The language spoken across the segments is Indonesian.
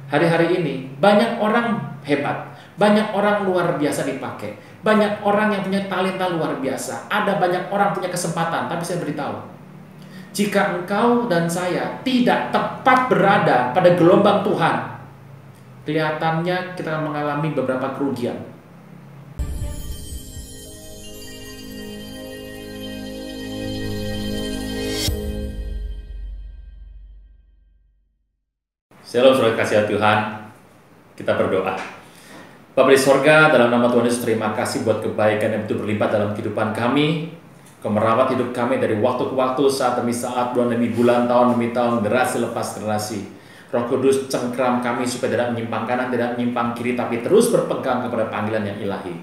Hari-hari ini banyak orang hebat, banyak orang luar biasa dipakai, banyak orang yang punya talenta luar biasa, ada banyak orang punya kesempatan. Tapi saya beritahu, jika engkau dan saya tidak tepat berada pada gelombang Tuhan, kelihatannya kita akan mengalami beberapa kerugian. Shalom saudara kasih Tuhan, kita berdoa. Bapa di sorga, dalam nama Tuhan Yesus, terima kasih buat kebaikan yang begitu berlimpah dalam kehidupan kami. Kau merawat hidup kami dari waktu ke waktu, saat demi saat, bulan demi bulan, tahun demi tahun, generasi lepas generasi. Roh Kudus cengkram kami supaya tidak menyimpang kanan, tidak menyimpang kiri, tapi terus berpegang kepada panggilan yang ilahi.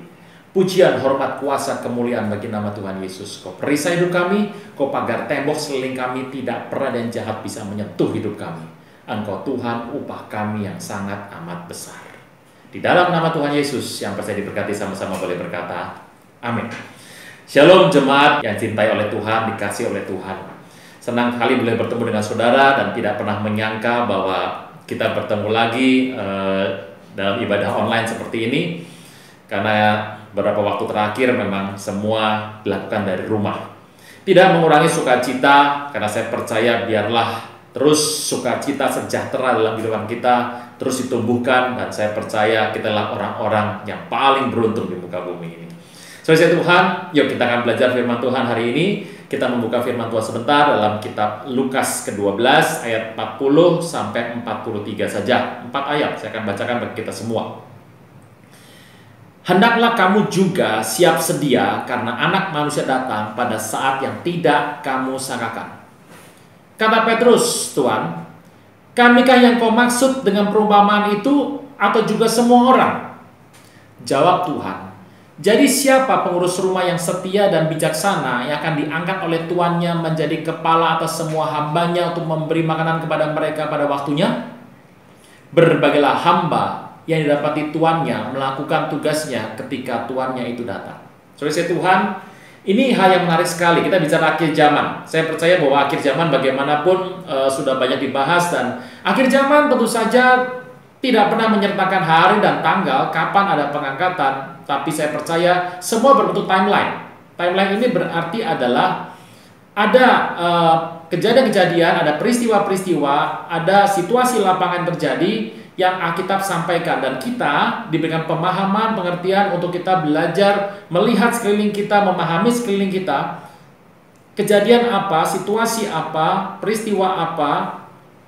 Pujian, hormat, kuasa, kemuliaan bagi nama Tuhan Yesus. Kau perisai hidup kami, kau pagar tembok sekeliling kami, tidak pernah dan jahat bisa menyentuh hidup kami. Engkau Tuhan, upah kami yang sangat amat besar. Di dalam nama Tuhan Yesus yang percaya diberkati, sama-sama boleh berkata amin. Shalom jemaat yang cintai oleh Tuhan, dikasih oleh Tuhan. Senang sekali boleh bertemu dengan saudara dan tidak pernah menyangka bahwa kita bertemu lagi dalam ibadah online seperti ini. Karena beberapa waktu terakhir memang semua dilakukan dari rumah. Tidak mengurangi sukacita, karena saya percaya biarlah terus sukacita sejahtera dalam kehidupan kita terus ditumbuhkan, dan saya percaya kita adalah orang-orang yang paling beruntung di muka bumi ini. Saudara Tuhan, yuk kita akan belajar firman Tuhan hari ini. Kita membuka firman Tuhan sebentar dalam kitab Lukas ke-12 ayat 40 sampai 43 saja. 4 ayat saya akan bacakan bagi kita semua. Hendaklah kamu juga siap sedia, karena Anak Manusia datang pada saat yang tidak kamu sangkakan. Kata Petrus, Tuhan, kamikah yang kau maksud dengan perumpamaan itu, atau juga semua orang? Jawab Tuhan, jadi siapa pengurus rumah yang setia dan bijaksana yang akan diangkat oleh tuannya menjadi kepala atas semua hambanya untuk memberi makanan kepada mereka pada waktunya? Berbagailah hamba yang didapati tuannya melakukan tugasnya ketika tuannya itu datang. Saudara Tuhan, ini hal yang menarik sekali. Kita bicara akhir zaman. Saya percaya bahwa akhir zaman bagaimanapun sudah banyak dibahas, dan akhir zaman tentu saja tidak pernah menyertakan hari dan tanggal kapan ada pengangkatan. Tapi saya percaya semua berbentuk timeline. Timeline ini berarti adalah ada kejadian-kejadian, ada peristiwa-peristiwa, ada situasi lapangan terjadi yang Alkitab sampaikan, dan kita diberikan pemahaman, pengertian untuk kita belajar melihat sekeliling kita, memahami sekeliling kita, kejadian apa, situasi apa, peristiwa apa,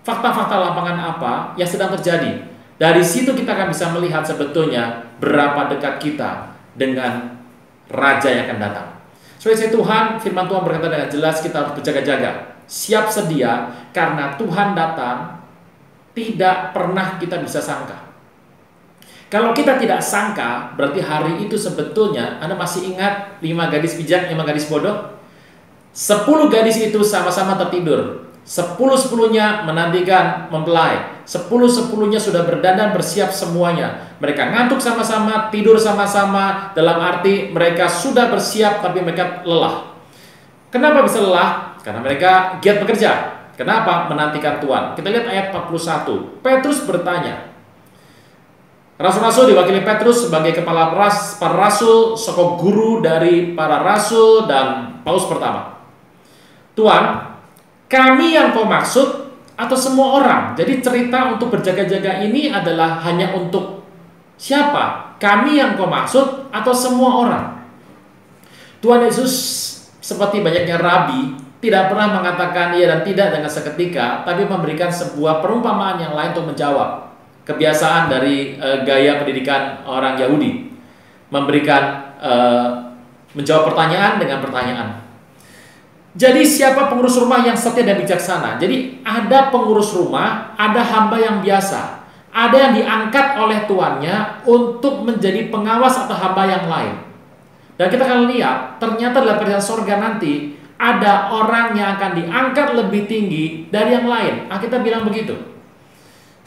fakta-fakta lapangan apa yang sedang terjadi. Dari situ kita akan bisa melihat sebetulnya berapa dekat kita dengan Raja yang akan datang. Saudara Tuhan, firman Tuhan berkata dengan jelas, kita harus berjaga-jaga, siap sedia, karena Tuhan datang tidak pernah kita bisa sangka. Kalau kita tidak sangka, berarti hari itu sebetulnya, Anda masih ingat 5 gadis bijak, 5 gadis bodoh? 10 gadis itu sama-sama tertidur. 10-10-nya menantikan mempelai. 10-10-nya sudah berdandan bersiap semuanya. Mereka ngantuk sama-sama, tidur sama-sama, dalam arti mereka sudah bersiap tapi mereka lelah. Kenapa bisa lelah? Karena mereka giat bekerja. Kenapa? Menantikan Tuhan. Kita lihat ayat 41. Petrus bertanya. Rasul-rasul diwakili Petrus sebagai kepala para rasul, sokok guru dari para rasul dan paus pertama. Tuhan, kami yang kau maksud atau semua orang? Jadi cerita untuk berjaga-jaga ini adalah hanya untuk siapa? Kami yang kau maksud atau semua orang? Tuhan Yesus seperti banyaknya rabi tidak pernah mengatakan iya dan tidak dengan seketika, tapi memberikan sebuah perumpamaan yang lain untuk menjawab kebiasaan dari gaya pendidikan orang Yahudi, memberikan menjawab pertanyaan dengan pertanyaan. Jadi siapa pengurus rumah yang setia dan bijaksana? Jadi ada pengurus rumah, ada hamba yang biasa, ada yang diangkat oleh tuannya untuk menjadi pengawas atau hamba yang lain. Dan kita akan lihat ternyata dalam kerajaan sorga nanti ada orang yang akan diangkat lebih tinggi dari yang lain. Kita bilang begitu.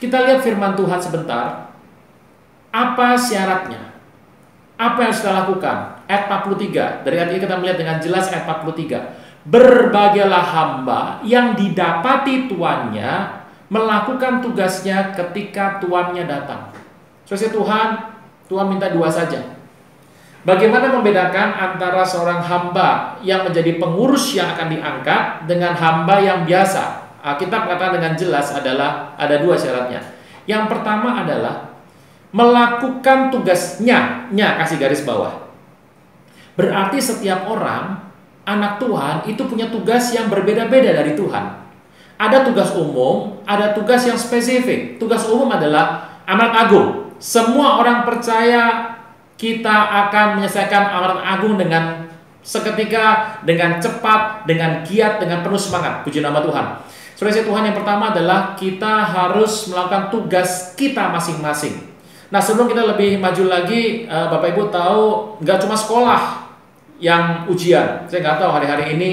Kita lihat firman Tuhan sebentar. Apa syaratnya? Apa yang harus kita lakukan? Ayat 43. Dari ayat ini kita melihat dengan jelas ayat 43. Berbagailah hamba yang didapati tuannya melakukan tugasnya ketika tuannya datang. Saudara Tuhan, Tuhan minta dua saja. Bagaimana membedakan antara seorang hamba yang menjadi pengurus yang akan diangkat dengan hamba yang biasa? Alkitab katakan dengan jelas adalah ada dua syaratnya. Yang pertama adalah melakukan tugasnya, kasih garis bawah. Berarti setiap orang, anak Tuhan itu punya tugas yang berbeda-beda dari Tuhan. Ada tugas umum, ada tugas yang spesifik. Tugas umum adalah amanat agung. Semua orang percaya kita akan menyelesaikan amanat agung dengan seketika, dengan cepat, dengan giat, dengan penuh semangat. Puji nama Tuhan. Saudara Tuhan, yang pertama adalah kita harus melakukan tugas kita masing-masing. Nah, sebelum kita lebih maju lagi, Bapak Ibu tahu nggak cuma sekolah yang ujian. Saya nggak tahu hari-hari ini,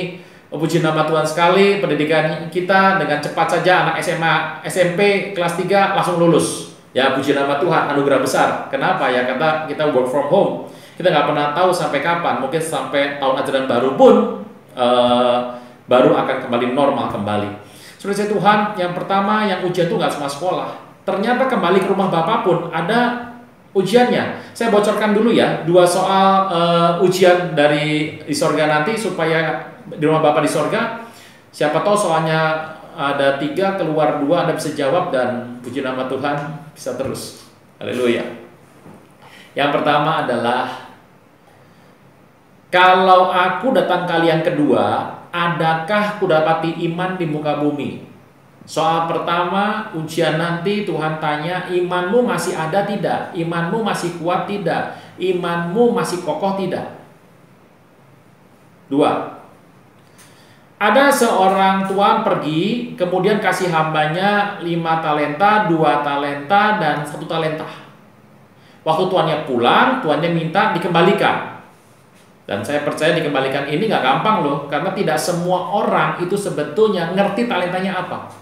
puji nama Tuhan sekali, pendidikan kita dengan cepat saja anak SMA, SMP kelas 3 langsung lulus. Ya, puji nama Tuhan, anugerah besar. Kenapa ya? Kata kita work from home. Kita nggak pernah tahu sampai kapan. Mungkin sampai tahun ajaran baru pun baru akan kembali normal kembali. Saudara Tuhan, yang pertama yang ujian itu nggak cuma sekolah. Ternyata kembali ke rumah Bapak pun ada ujiannya. Saya bocorkan dulu ya, dua soal ujian dari di sorga nanti supaya di rumah Bapak di sorga. Siapa tahu soalnya ada 3, keluar 2, Anda bisa jawab dan puji nama Tuhan bisa terus. Haleluya. Yang pertama adalah, kalau aku datang kali yang kedua, adakah kudapati iman di muka bumi? Soal pertama, ujian nanti Tuhan tanya, imanmu masih ada tidak? Imanmu masih kuat tidak? Imanmu masih kokoh tidak? 2. Ada seorang tuan pergi, kemudian kasih hambanya 5 talenta, 2 talenta, dan 1 talenta. Waktu tuannya pulang, tuannya minta dikembalikan. Dan saya percaya dikembalikan ini nggak gampang loh, karena tidak semua orang itu sebetulnya ngerti talentanya apa.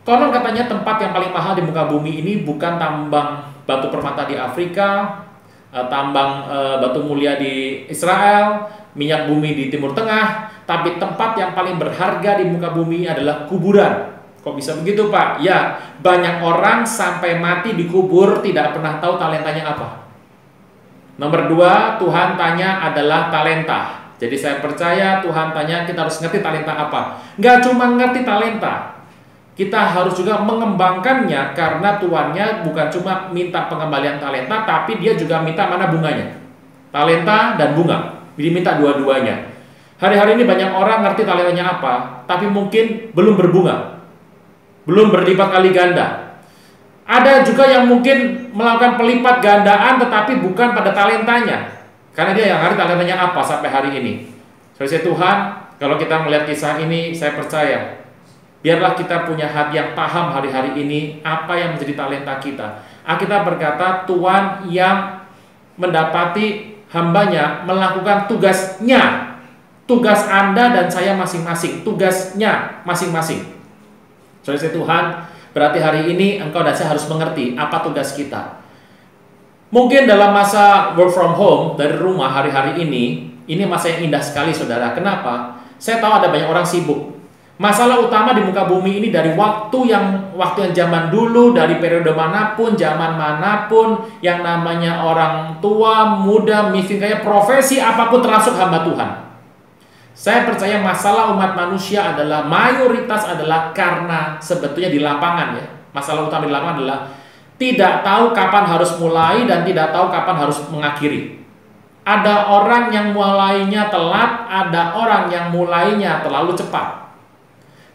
Konon katanya tempat yang paling mahal di muka bumi ini bukan tambang batu permata di Afrika, tambang batu mulia di Israel, minyak bumi di Timur Tengah, tapi tempat yang paling berharga di muka bumi adalah kuburan. Kok bisa begitu, Pak? Ya, banyak orang sampai mati dikubur tidak pernah tahu talentanya apa. Nomor 2, Tuhan tanya adalah talenta. Jadi saya percaya Tuhan tanya kita harus ngerti talenta apa. Nggak cuma ngerti talenta, kita harus juga mengembangkannya, karena tuannya bukan cuma minta pengembalian talenta, tapi dia juga minta mana bunganya. Talenta dan bunga, diminta dua-duanya. Hari-hari ini banyak orang ngerti talentanya apa, tapi mungkin belum berbunga, belum berlipat kali ganda. Ada juga yang mungkin melakukan pelipat gandaan, tetapi bukan pada talentanya, karena dia yang ngerti talentanya apa sampai hari ini. Saudara Tuhan, kalau kita melihat kisah ini, saya percaya biarlah kita punya hati yang paham hari-hari ini apa yang menjadi talenta kita. Alkitab berkata, Tuhan yang mendapati hambanya melakukan tugasnya. Tugas Anda dan saya masing-masing, tugasnya masing-masing. Saudara Tuhan, berarti hari ini engkau dan saya harus mengerti apa tugas kita. Mungkin dalam masa work from home dari rumah hari-hari ini masa yang indah sekali, saudara. Kenapa? Saya tahu ada banyak orang sibuk. Masalah utama di muka bumi ini dari waktu yang zaman dulu, dari periode manapun, zaman manapun, yang namanya orang tua, muda, miskin, kaya, profesi apapun termasuk hamba Tuhan. Saya percaya masalah umat manusia adalah mayoritas adalah karena sebetulnya di lapangan ya. Masalah utama di lapangan adalah tidak tahu kapan harus mulai dan tidak tahu kapan harus mengakhiri. Ada orang yang mulainya telat, ada orang yang mulainya terlalu cepat.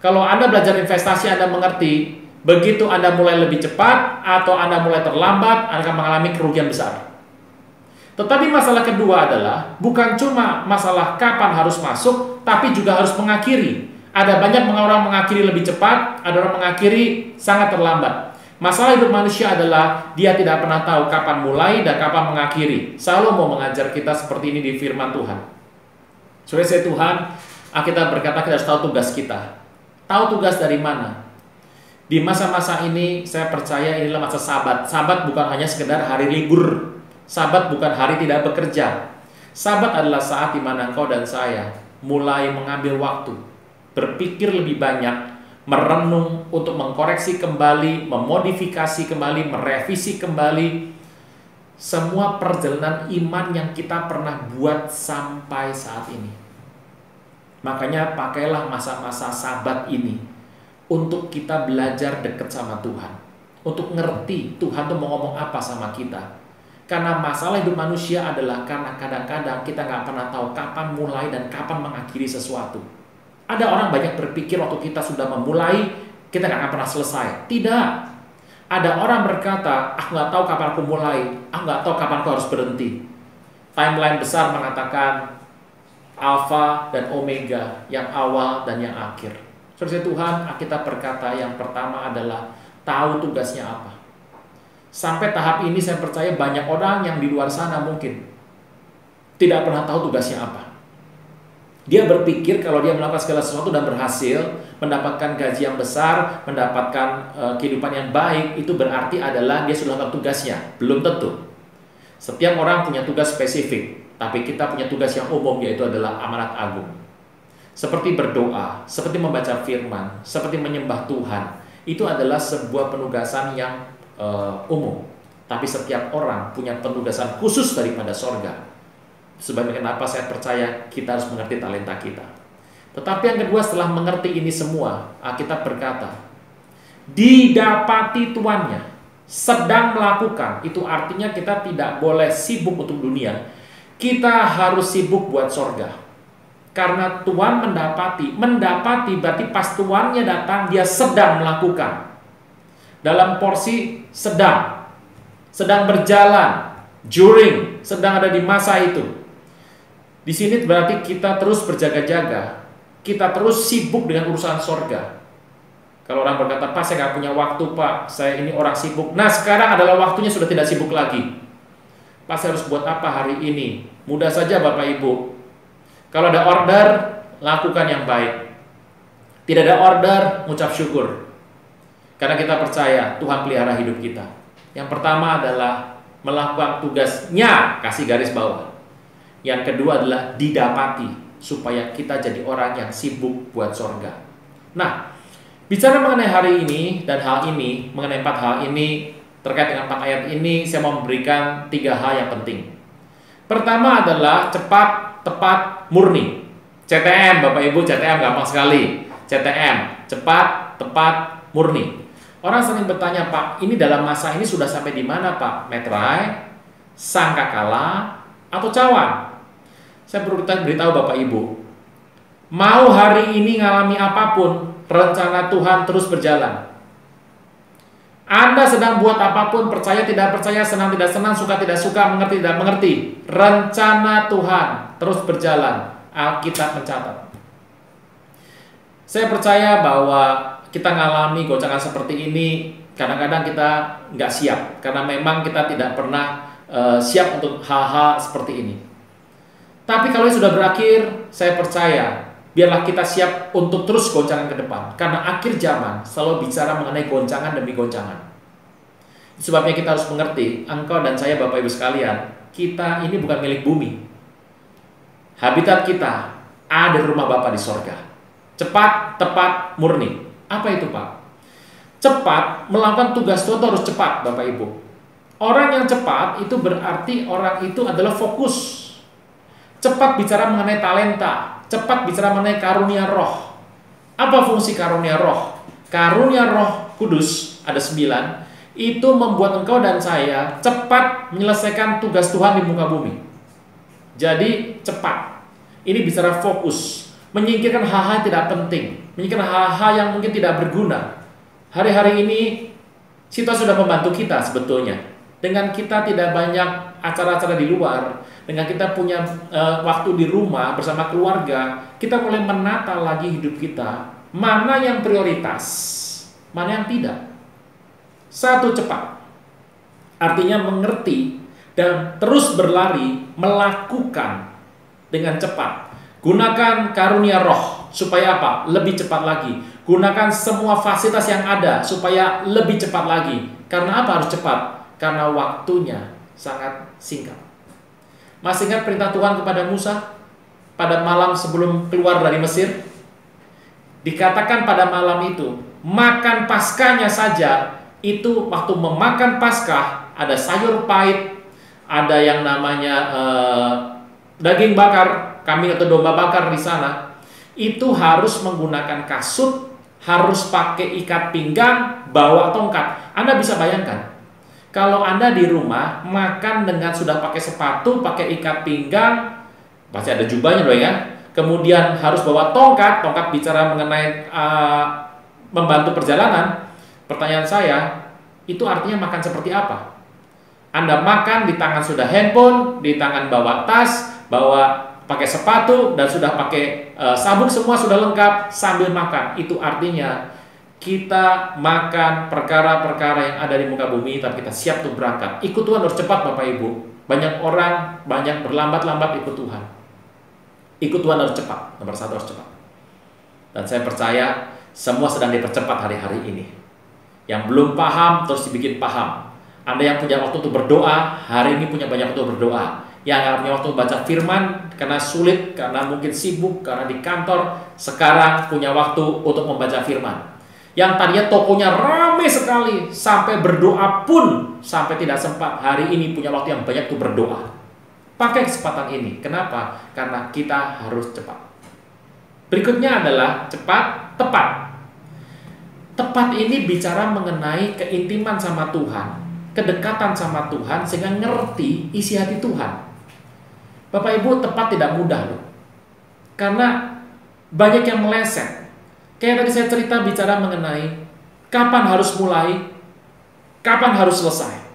Kalau Anda belajar investasi, Anda mengerti, begitu Anda mulai lebih cepat atau Anda mulai terlambat, Anda akan mengalami kerugian besar. Tetapi masalah kedua adalah bukan cuma masalah kapan harus masuk, tapi juga harus mengakhiri. Ada banyak orang mengakhiri lebih cepat, ada orang mengakhiri sangat terlambat. Masalah hidup manusia adalah dia tidak pernah tahu kapan mulai dan kapan mengakhiri. Salomo mengajar kita seperti ini di firman Tuhan. Saudara Tuhan, kita berkata kita harus tahu tugas kita. Tahu tugas dari mana? Di masa-masa ini saya percaya inilah masa Sabat. Sabat bukan hanya sekedar hari libur. Sabat bukan hari tidak bekerja. Sabat adalah saat di mana engkau dan saya mulai mengambil waktu, berpikir lebih banyak merenung, untuk mengkoreksi kembali, memodifikasi kembali, merevisi kembali semua perjalanan iman yang kita pernah buat sampai saat ini. Makanya pakailah masa-masa Sabat ini untuk kita belajar dekat sama Tuhan, untuk ngerti Tuhan tuh mau ngomong apa sama kita. Karena masalah hidup manusia adalah karena kadang-kadang kita nggak pernah tahu kapan mulai dan kapan mengakhiri sesuatu. Ada orang banyak berpikir waktu kita sudah memulai, kita nggak akan pernah selesai. Tidak. Ada orang berkata, aku nggak tahu kapan aku mulai, aku nggak tahu kapan aku harus berhenti. Timeline besar mengatakan Alfa dan Omega, yang awal dan yang akhir. Saudara Tuhan, kita berkata yang pertama adalah tahu tugasnya apa. Sampai tahap ini saya percaya banyak orang yang di luar sana mungkin tidak pernah tahu tugasnya apa. Dia berpikir kalau dia melakukan segala sesuatu dan berhasil, mendapatkan gaji yang besar, mendapatkan kehidupan yang baik, itu berarti adalah dia sudah melakukan tugasnya. Belum tentu. Setiap orang punya tugas spesifik, tapi kita punya tugas yang umum, yaitu adalah amanat agung. Seperti berdoa, seperti membaca firman, seperti menyembah Tuhan. Itu adalah sebuah penugasan yang umum. Tapi setiap orang punya penugasan khusus daripada sorga. Sebabnya kenapa saya percaya kita harus mengerti talenta kita. Tetapi yang kedua, setelah mengerti ini semua, Alkitab berkata, didapati tuannya, sedang melakukan. Itu artinya kita tidak boleh sibuk untuk dunia. Kita harus sibuk buat sorga. Karena Tuhan mendapati berarti pas tuannya datang, dia sedang melakukan. Dalam porsi sedang berjalan, during, sedang ada di masa itu. Di sini berarti kita terus berjaga-jaga, kita terus sibuk dengan urusan sorga. Kalau orang berkata, Pak, saya nggak punya waktu, Pak, saya ini orang sibuk. Nah, sekarang adalah waktunya sudah tidak sibuk lagi. Pak, saya harus buat apa hari ini? Mudah saja Bapak Ibu. Kalau ada order, lakukan yang baik. Tidak ada order, ngucap syukur. Karena kita percaya Tuhan pelihara hidup kita. Yang pertama adalah melakukan tugasnya, kasih garis bawah. Yang kedua adalah didapati, supaya kita jadi orang yang sibuk buat sorga. Nah, bicara mengenai hari ini dan hal ini, mengenai 4 hal ini, terkait dengan 4 ayat ini, saya mau memberikan 3 hal yang penting. Pertama adalah cepat, tepat, murni. CTM, Bapak Ibu, CTM gampang sekali. CTM, cepat, tepat, murni. Orang sering bertanya, Pak, ini dalam masa ini sudah sampai di mana, Pak? Metrai, sangkakala, atau cawan? Saya perlu beritahu Bapak Ibu, mau hari ini ngalami apapun, rencana Tuhan terus berjalan. Anda sedang buat apapun, percaya tidak percaya, senang tidak senang, suka tidak suka, mengerti tidak mengerti, rencana Tuhan terus berjalan. Alkitab mencatat. Saya percaya bahwa kita ngalami goncangan seperti ini, kadang-kadang kita nggak siap, karena memang kita tidak pernah siap untuk hal-hal seperti ini. Tapi kalau sudah berakhir, saya percaya biarlah kita siap untuk terus goncangan ke depan, karena akhir zaman selalu bicara mengenai goncangan demi goncangan. Sebabnya kita harus mengerti, engkau dan saya Bapak Ibu sekalian, kita ini bukan milik bumi. Habitat kita ada di rumah Bapa di sorga. Cepat, tepat, murni. Apa itu, Pak? Cepat, melakukan tugas Tuhan harus cepat, Bapak Ibu. Orang yang cepat itu berarti orang itu adalah fokus. Cepat bicara mengenai talenta, cepat bicara mengenai karunia roh. Apa fungsi karunia roh? Karunia Roh Kudus, ada 9, itu membuat engkau dan saya cepat menyelesaikan tugas Tuhan di muka bumi. Jadi cepat. Ini bicara fokus, menyingkirkan hal-hal yang tidak penting, menyingkirkan hal-hal yang mungkin tidak berguna. Hari-hari ini situasi sudah membantu kita sebetulnya. Dengan kita tidak banyak acara-acara di luar, dengan kita punya waktu di rumah bersama keluarga, kita mulai menata lagi hidup kita. Mana yang prioritas, mana yang tidak. Satu, cepat. Artinya mengerti dan terus berlari, melakukan dengan cepat. Gunakan karunia roh supaya apa? Lebih cepat lagi. Gunakan semua fasilitas yang ada supaya lebih cepat lagi. Karena apa harus cepat? Karena waktunya sangat singkat. Masih ingat perintah Tuhan kepada Musa pada malam sebelum keluar dari Mesir? Dikatakan pada malam itu, makan Paskahnya saja, itu waktu memakan Paskah, ada sayur pahit, ada yang namanya daging bakar, kambing atau domba bakar di sana. Itu harus menggunakan kasut, harus pakai ikat pinggang, bawa tongkat. Anda bisa bayangkan, kalau Anda di rumah makan dengan sudah pakai sepatu, pakai ikat pinggang, pasti ada jubahnya dong ya. Kemudian harus bawa tongkat bicara mengenai membantu perjalanan. Pertanyaan saya, itu artinya makan seperti apa? Anda makan di tangan sudah handphone, di tangan bawa tas, bawa pakai sepatu, dan sudah pakai sabuk, semua sudah lengkap sambil makan. Itu artinya kita makan perkara-perkara yang ada di muka bumi, tapi kita siap untuk berangkat. Ikut Tuhan harus cepat Bapak Ibu. Banyak orang, banyak berlambat-lambat ikut Tuhan. Ikut Tuhan harus cepat, nomor satu harus cepat. Dan saya percaya semua sedang dipercepat hari-hari ini. Yang belum paham terus dibikin paham. Anda yang punya waktu untuk berdoa, hari ini punya banyak waktu berdoa. Yang nggak punya waktu baca firman karena sulit, karena mungkin sibuk, karena di kantor, sekarang punya waktu untuk membaca firman. Yang tadinya tokonya ramai sekali, sampai berdoa pun sampai tidak sempat, hari ini punya waktu yang banyak untuk berdoa. Pakai kesempatan ini. Kenapa? Karena kita harus cepat. Berikutnya adalah cepat, tepat. Tepat ini bicara mengenai keintiman sama Tuhan, kedekatan sama Tuhan, sehingga ngerti isi hati Tuhan. Bapak Ibu, tepat tidak mudah loh. Karena banyak yang meleset. Kayak tadi saya cerita bicara mengenai kapan harus mulai, kapan harus selesai.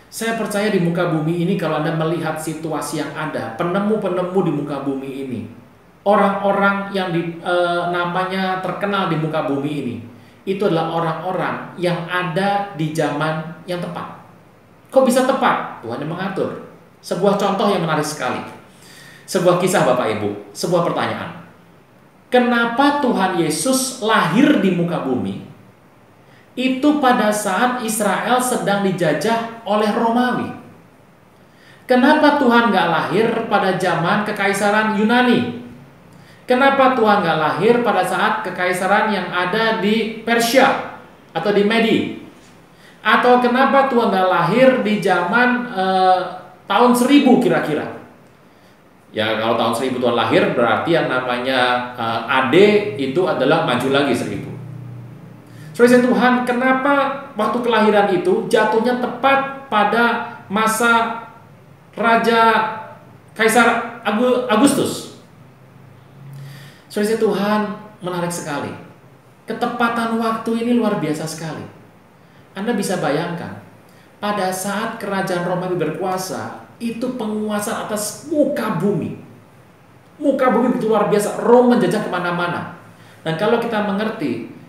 Saya percaya di muka bumi ini, kalau Anda melihat situasi yang ada, penemu-penemu di muka bumi ini, orang-orang yang namanya terkenal di muka bumi ini, itu adalah orang-orang yang ada di zaman yang tepat. Kok bisa tepat? Tuhan yang mengatur. Sebuah contoh yang menarik sekali. Sebuah kisah Bapak Ibu, sebuah pertanyaan. Kenapa Tuhan Yesus lahir di muka bumi? Itu pada saat Israel sedang dijajah oleh Romawi. Kenapa Tuhan nggak lahir pada zaman kekaisaran Yunani? Kenapa Tuhan nggak lahir pada saat kekaisaran yang ada di Persia atau di Medi? Atau kenapa Tuhan nggak lahir di zaman tahun 1000 kira-kira? Ya kalau tahun 1000 Tuhan lahir, berarti yang namanya AD itu adalah maju lagi 1000. Saudara Tuhan, kenapa waktu kelahiran itu jatuhnya tepat pada masa Raja Kaisar Agustus? Saudara Tuhan, menarik sekali. Ketepatan waktu ini luar biasa sekali. Anda bisa bayangkan, pada saat kerajaan Romawi berkuasa, itu penguasa atas muka bumi. Muka bumi begitu luar biasa, Roma menjajah kemana-mana. Dan kalau kita mengerti,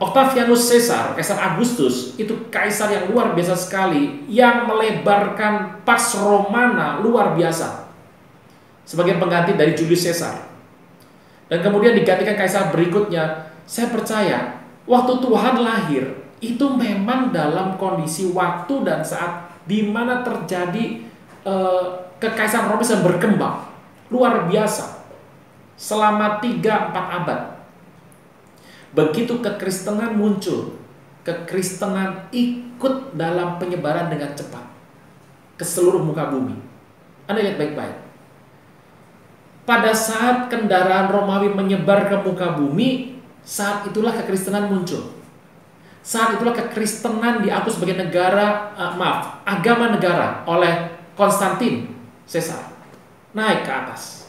Octavianus Caesar, Kaisar Agustus, itu kaisar yang luar biasa sekali, yang melebarkan Pax Romana luar biasa sebagai pengganti dari Julius Caesar. Dan kemudian digantikan kaisar berikutnya. Saya percaya waktu Tuhan lahir itu memang dalam kondisi waktu dan saat di mana terjadi kekaisaran Romawi yang berkembang luar biasa selama 3-4 abad. Begitu kekristenan muncul, kekristenan ikut dalam penyebaran dengan cepat ke seluruh muka bumi. Anda lihat baik-baik. Pada saat kendaraan Romawi menyebar ke muka bumi, saat itulah kekristenan muncul. Saat itulah kekristenan diakui sebagai agama negara oleh Konstantin Caesar. Naik ke atas.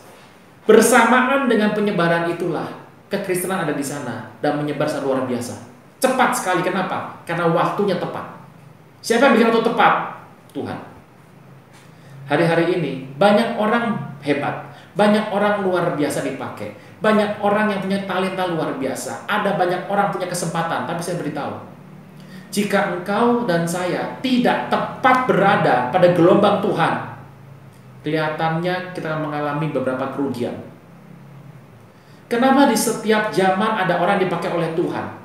Bersamaan dengan penyebaran itulah kekristenan ada di sana dan menyebar sangat luar biasa. Cepat sekali, kenapa? Karena waktunya tepat. Siapa yang bikin waktu tepat? Tuhan. Hari-hari ini banyak orang hebat, banyak orang luar biasa dipakai, banyak orang yang punya talenta luar biasa, ada banyak orang punya kesempatan. Tapi saya beritahu, jika engkau dan saya tidak tepat berada pada gelombang Tuhan, kelihatannya kita akan mengalami beberapa kerugian. Kenapa di setiap zaman ada orang dipakai oleh Tuhan?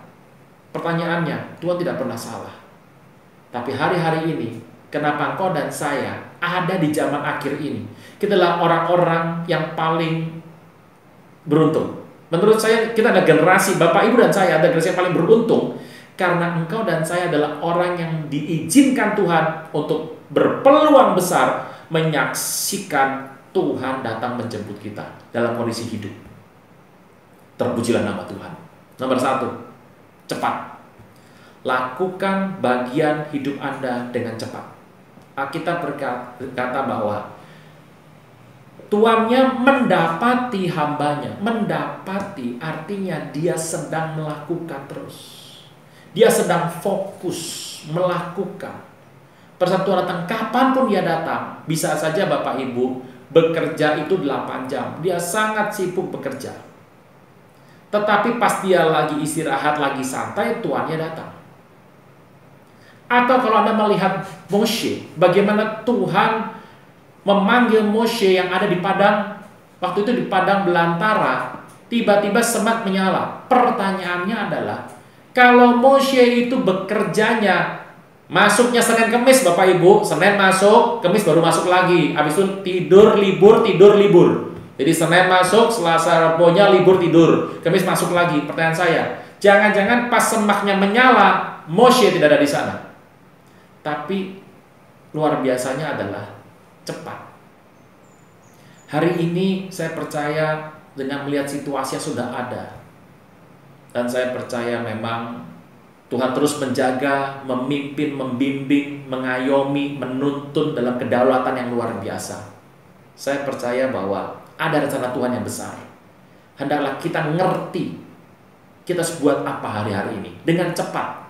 Pertanyaannya, Tuhan tidak pernah salah. Tapi hari-hari ini, kenapa engkau dan saya ada di zaman akhir ini? Kita adalah orang-orang yang paling beruntung. Menurut saya kita ada generasi, Bapak Ibu dan saya ada generasi yang paling beruntung. Karena engkau dan saya adalah orang yang diizinkan Tuhan untuk berpeluang besar menyaksikan Tuhan datang menjemput kita dalam kondisi hidup. Terpujilah nama Tuhan. Nomor 1, cepat. Lakukan bagian hidup Anda dengan cepat. Alkitab berkata bahwa tuannya mendapati hambanya. Mendapati artinya dia sedang melakukan terus. Dia sedang fokus melakukan. Pada saat Tuhan datang, kapanpun dia datang, bisa saja Bapak Ibu bekerja itu 8 jam. Dia sangat sibuk bekerja. Tetapi pas dia lagi istirahat, lagi santai, tuannya datang. Atau kalau Anda melihat Moshe, bagaimana Tuhan memanggil Moshe yang ada di padang, waktu itu di padang belantara, tiba-tiba semak menyala. Pertanyaannya adalah, kalau Moshe itu bekerjanya, masuknya Senin Kemis Bapak Ibu, Senin masuk, Kemis baru masuk lagi, habis itu tidur, libur, jadi Senin masuk, Selasa, Rabunya libur, tidur, Kemis masuk lagi. Pertanyaan saya, jangan-jangan pas semaknya menyala, Moshe tidak ada di sana. Tapi luar biasanya adalah cepat. Hari ini saya percaya dengan melihat situasi yang sudah ada, dan saya percaya memang Tuhan terus menjaga, memimpin, membimbing, mengayomi, menuntun dalam kedaulatan yang luar biasa. Saya percaya bahwa ada rencana Tuhan yang besar. Hendaklah kita ngerti kita harus buat apa hari-hari ini dengan cepat.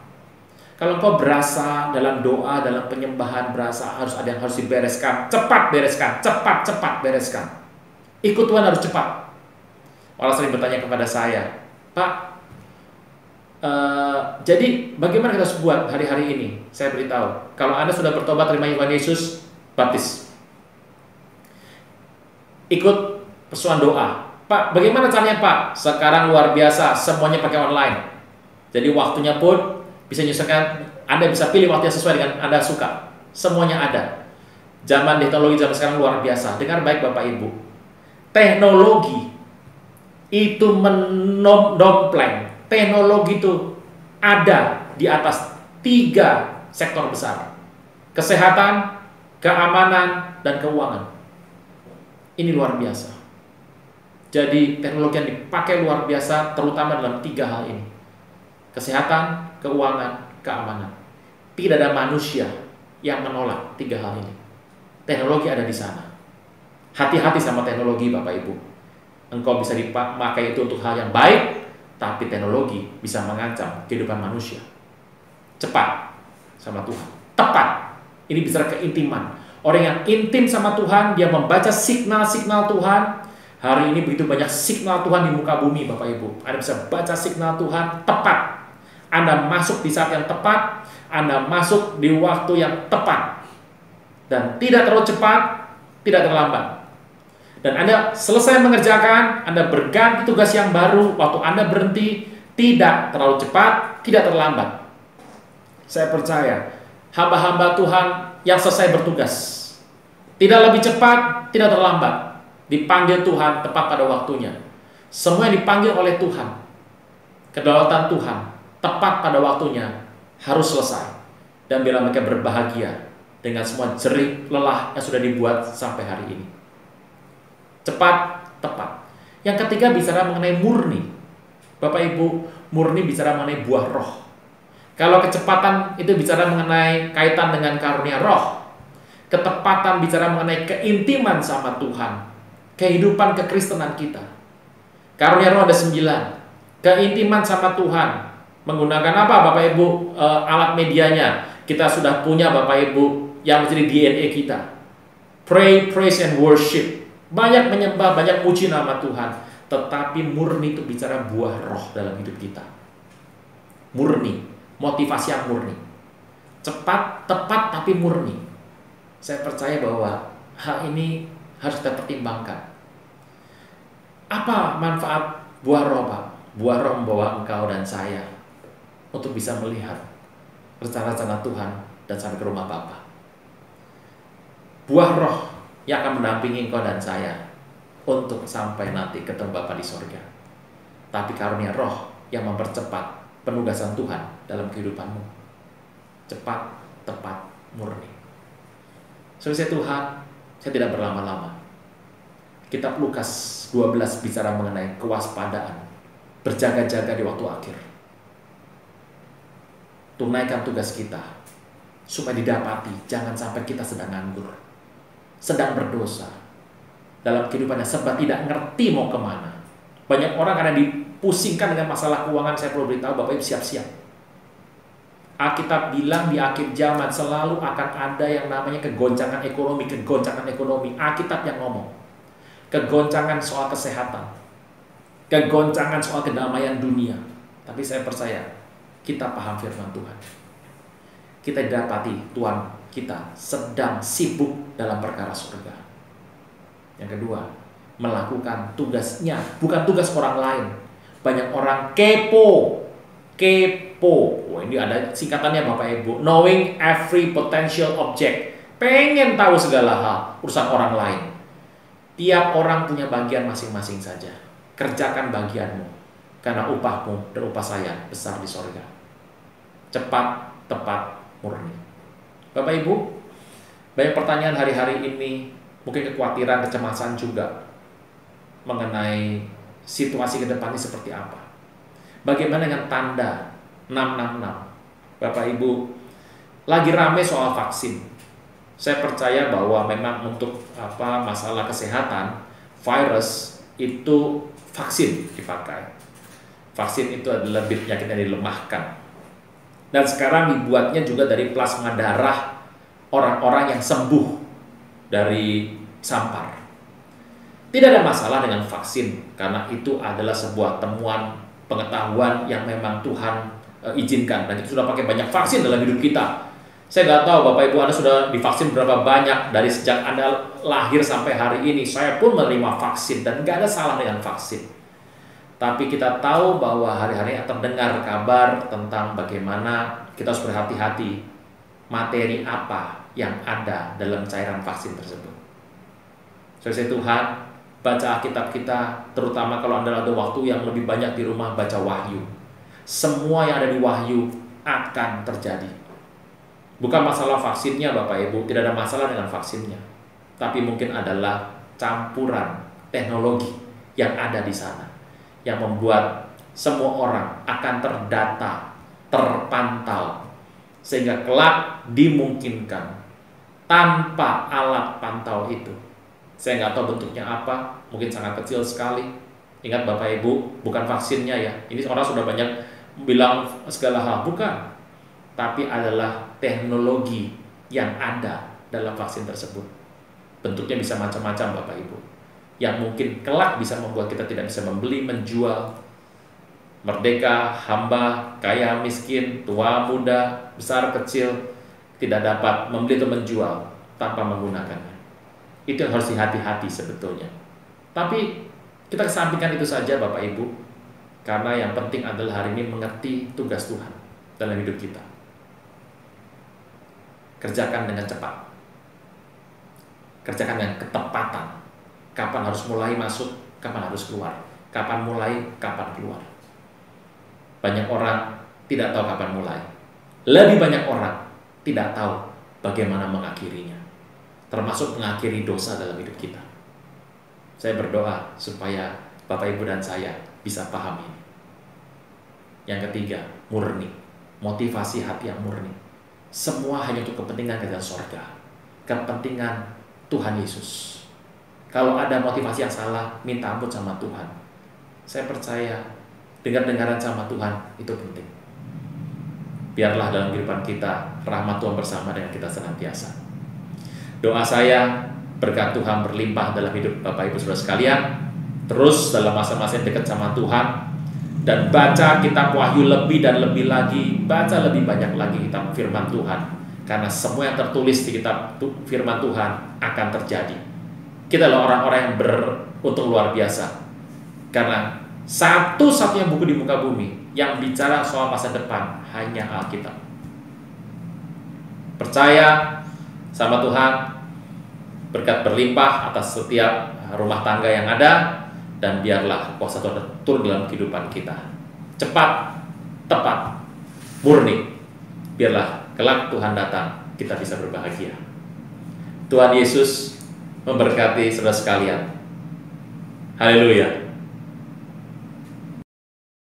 Kalau kau berasa dalam doa, dalam penyembahan, berasa harus ada yang harus dibereskan, cepat bereskan, cepat bereskan. Ikut Tuhan harus cepat. Orang sering bertanya kepada saya, Pak, jadi bagaimana kita harus buat hari-hari ini? Saya beritahu, kalau Anda sudah bertobat terima Tuhan Yesus, baptis. Ikut persoalan doa. Pak, bagaimana caranya Pak? Sekarang luar biasa, semuanya pakai online. Jadi waktunya pun bisa menyesuaikan, Anda bisa pilih waktu yang sesuai dengan Anda suka. Semuanya ada. Zaman teknologi zaman sekarang luar biasa. Dengar baik Bapak Ibu. Teknologi itu mendompleng. Teknologi itu ada di atas 3 sektor besar. Kesehatan, keamanan, dan keuangan. Ini luar biasa. Jadi teknologi yang dipakai luar biasa terutama dalam 3 hal ini. Kesehatan, keuangan, keamanan. Tidak ada manusia yang menolak 3 hal ini. Teknologi ada di sana. Hati-hati sama teknologi Bapak Ibu. Engkau bisa dipakai itu untuk hal yang baik, tapi teknologi bisa mengancam kehidupan manusia. Cepat sama Tuhan. Tepat. Ini bicara keintiman. Orang yang intim sama Tuhan, dia membaca signal-signal Tuhan. Hari ini begitu banyak signal Tuhan di muka bumi Bapak Ibu. Anda bisa baca signal Tuhan tepat. Anda masuk di saat yang tepat. Anda masuk di waktu yang tepat. Dan tidak terlalu cepat, tidak terlambat. Dan Anda selesai mengerjakan, Anda berganti tugas yang baru, waktu Anda berhenti, tidak terlalu cepat, tidak terlambat. Saya percaya, hamba-hamba Tuhan yang selesai bertugas, tidak lebih cepat, tidak terlambat, dipanggil Tuhan tepat pada waktunya. Semua yang dipanggil oleh Tuhan, kedaulatan Tuhan, tepat pada waktunya, harus selesai. Dan biarlah mereka berbahagia dengan semua jerih lelah yang sudah dibuat sampai hari ini. Cepat, tepat. Yang ketiga bicara mengenai murni. Bapak Ibu, murni bicara mengenai buah roh. Kalau kecepatan itu bicara mengenai kaitan dengan karunia roh. Ketepatan bicara mengenai keintiman sama Tuhan. Kehidupan kekristenan kita. Karunia roh ada 9. Keintiman sama Tuhan. Menggunakan apa Bapak Ibu? Alat medianya. Kita sudah punya Bapak Ibu yang menjadi DNA kita. Pray, praise, and worship. Banyak menyembah, banyak puji nama Tuhan. Tetapi murni itu bicara buah roh dalam hidup kita. Murni, motivasi yang murni. Cepat, tepat, tapi murni. Saya percaya bahwa hal ini harus kita pertimbangkan. Apa manfaat buah roh Pak? Buah roh membawa engkau dan saya untuk bisa melihat rencana-rencana Tuhan dan sampai ke rumah Bapa. Buah roh yang akan mendampingi engkau dan saya untuk sampai nanti ketemu Bapa di sorga. tapi karunia Roh yang mempercepat penugasan Tuhan dalam kehidupanmu. Cepat, tepat, murni. Saudara Tuhan, saya tidak berlama-lama. Kitab Lukas 12 bicara mengenai kewaspadaan, berjaga-jaga di waktu akhir. Tunaikan tugas kita supaya didapati, jangan sampai kita sedang nganggur, sedang berdosa dalam kehidupannya, sebab tidak ngerti mau kemana. Banyak orang karena dipusingkan dengan masalah keuangan. Saya perlu beritahu Bapak Ibu, siap-siap. Alkitab bilang di akhir zaman selalu akan ada yang namanya kegoncangan ekonomi. Alkitab yang ngomong. Kegoncangan soal kesehatan, kegoncangan soal kedamaian dunia. Tapi saya percaya kita paham firman Tuhan. Kita didapati Tuhan kita sedang sibuk dalam perkara surga. Yang kedua, melakukan tugasnya, bukan tugas orang lain. Banyak orang kepo. Wah, ini ada singkatannya Bapak Ibu. Knowing every potential object. Pengen tahu segala hal urusan orang lain. Tiap orang punya bagian masing-masing saja. Kerjakan bagianmu, karena upahmu dan upah saya besar di sorga. Cepat, tepat, murni. Bapak Ibu, banyak pertanyaan hari-hari ini, mungkin kekhawatiran, kecemasan juga mengenai situasi ke depannya seperti apa. Bagaimana dengan tanda 666? Bapak Ibu, lagi rame soal vaksin. Saya percaya bahwa memang untuk masalah kesehatan, virus itu vaksin dipakai. Vaksin itu adalah penyakit yang dilemahkan. Dan sekarang dibuatnya juga dari plasma darah orang-orang yang sembuh dari sampar. Tidak ada masalah dengan vaksin, karena itu adalah sebuah temuan pengetahuan yang memang Tuhan izinkan. Dan kita sudah pakai banyak vaksin dalam hidup kita. Saya nggak tahu Bapak Ibu Anda sudah divaksin berapa banyak dari sejak Anda lahir sampai hari ini. Saya pun menerima vaksin dan nggak ada salah dengan vaksin. Tapi kita tahu bahwa hari-hari terdengar kabar tentang bagaimana kita harus berhati-hati materi apa yang ada dalam cairan vaksin tersebut. Saudara Tuhan, baca Alkitab kita, terutama kalau Anda ada waktu yang lebih banyak di rumah, baca Wahyu. Semua yang ada di Wahyu akan terjadi. Bukan masalah vaksinnya Bapak Ibu, tidak ada masalah dengan vaksinnya. Tapi mungkin adalah campuran teknologi yang ada di sana, yang membuat semua orang akan terdata, terpantau, sehingga kelak dimungkinkan tanpa alat pantau itu. Saya nggak tahu bentuknya apa, mungkin sangat kecil sekali. Ingat Bapak Ibu, bukan vaksinnya ya. Ini orang sudah banyak bilang segala hal, bukan. Tapi adalah teknologi yang ada dalam vaksin tersebut. Bentuknya bisa macam-macam Bapak Ibu, yang mungkin kelak bisa membuat kita tidak bisa membeli, menjual, merdeka, hamba, kaya, miskin, tua, muda, besar, kecil, tidak dapat membeli atau menjual tanpa menggunakannya. Itu yang harus hati-hati sebetulnya. Tapi kita kesampingkan itu saja Bapak Ibu, karena yang penting adalah hari ini mengerti tugas Tuhan dalam hidup kita. Kerjakan dengan cepat, kerjakan dengan ketepatan. Kapan harus mulai masuk, kapan harus keluar, kapan mulai, kapan keluar. Banyak orang tidak tahu kapan mulai. Lebih banyak orang tidak tahu bagaimana mengakhirinya, termasuk mengakhiri dosa dalam hidup kita. Saya berdoa supaya Bapak Ibu dan saya bisa paham ini. Yang ketiga, murni. Motivasi hati yang murni. Semua hanya untuk kepentingan kerajaan sorga, kepentingan Tuhan Yesus. Kalau ada motivasi yang salah, minta ampun sama Tuhan. Saya percaya dengar-dengaran sama Tuhan itu penting. Biarlah dalam kehidupan kita rahmat Tuhan bersama dengan kita senantiasa. Doa saya, berkat Tuhan berlimpah dalam hidup Bapak Ibu Saudara sekalian. Terus dalam masa-masa yang dekat sama Tuhan, dan baca kitab Wahyu lebih dan lebih lagi, baca lebih banyak lagi kitab firman Tuhan, karena semua yang tertulis di kitab firman Tuhan akan terjadi. Kita adalah orang-orang yang beruntung luar biasa, karena satu-satunya buku di muka bumi yang bicara soal masa depan hanya Alkitab. Percaya sama Tuhan, berkat berlimpah atas setiap rumah tangga yang ada, dan biarlah kuasa Tuhan turun dalam kehidupan kita. Cepat, tepat, murni. Biarlah kelak Tuhan datang, kita bisa berbahagia. Tuhan Yesus memberkati saudara sekalian. Haleluya.